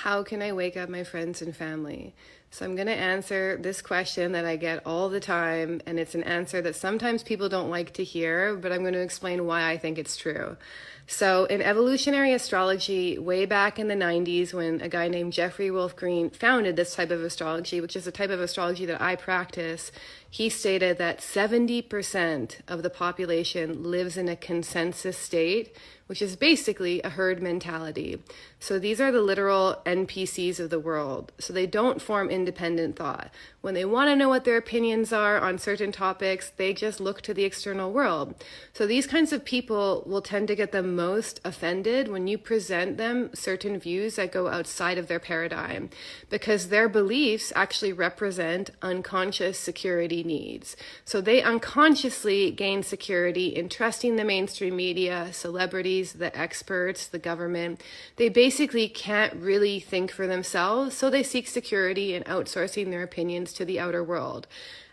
how can I wake up my friends and family? So I'm going to answer this question that I get all the time, and it's an answer that sometimes people don't like to hear, but I'm going to explain why I think it's true. So in evolutionary astrology, way back in the 90s, when a guy named Jeffrey Wolf Green founded this type of astrology, which is a type of astrology that I practice, he stated that 70% of the population lives in a consensus state, which is basically a herd mentality. So these are the literal NPCs of the world. So they don't form independent thought. When they want to know what their opinions are on certain topics, they just look to the external world. So these kinds of people will tend to get the most offended when you present them certain views that go outside of their paradigm, because their beliefs actually represent unconscious security needs. So they unconsciously gain security in trusting the mainstream media, celebrities, the experts, the government. They basically can't really think for themselves, so they seek security in outsourcing their opinions to the outer world.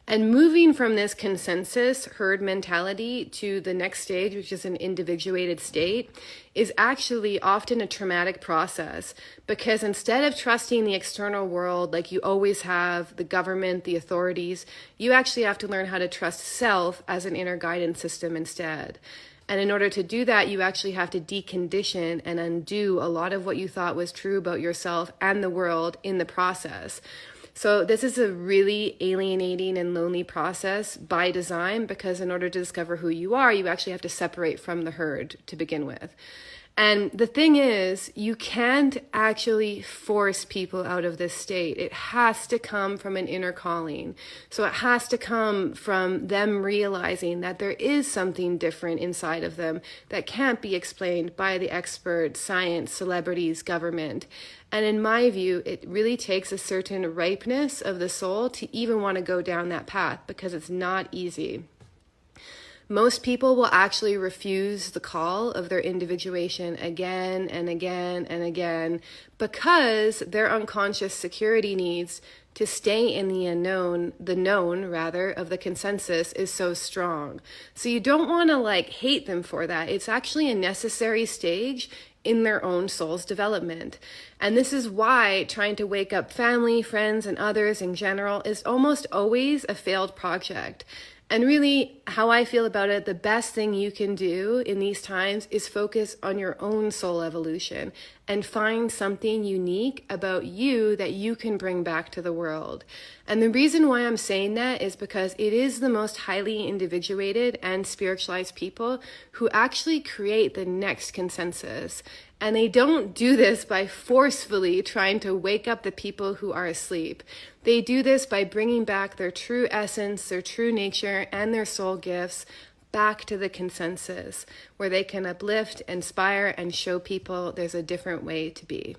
And moving from this consensus herd mentality to the next stage, which is an individuated state, is actually often a traumatic process, because instead of trusting the external world like you always have, the government, the authorities, you actually have to learn how to trust self as an inner guidance system instead. And in order to do that, you actually have to decondition and undo a lot of what you thought was true about yourself and the world in the process. So this is a really alienating and lonely process by design, because in order to discover who you are, you actually have to separate from the herd to begin with. And the thing is, you can't actually force people out of this state. It has to come from an inner calling. So it has to come from them realizing that there is something different inside of them that can't be explained by the experts, science, celebrities, government. And in my view, it really takes a certain ripeness of the soul to even want to go down that path, because it's not easy. Most people will actually refuse the call of their individuation again and again and again, because their unconscious security needs to stay in the unknown, the known rather, of the consensus is so strong. So you don't want to hate them for that. It's actually a necessary stage in their own soul's development. And this is why trying to wake up family, friends, and others in general is almost always a failed project. And really, how I feel about it, the best thing you can do in these times is focus on your own soul evolution and find something unique about you that you can bring back to the world. And the reason why I'm saying that is because it is the most highly individuated and spiritualized people who actually create the next consensus. And they don't do this by forcefully trying to wake up the people who are asleep. They do this by bringing back their true essence, their true nature, and their soul gifts back to the consensus, where they can uplift, inspire, and show people there's a different way to be.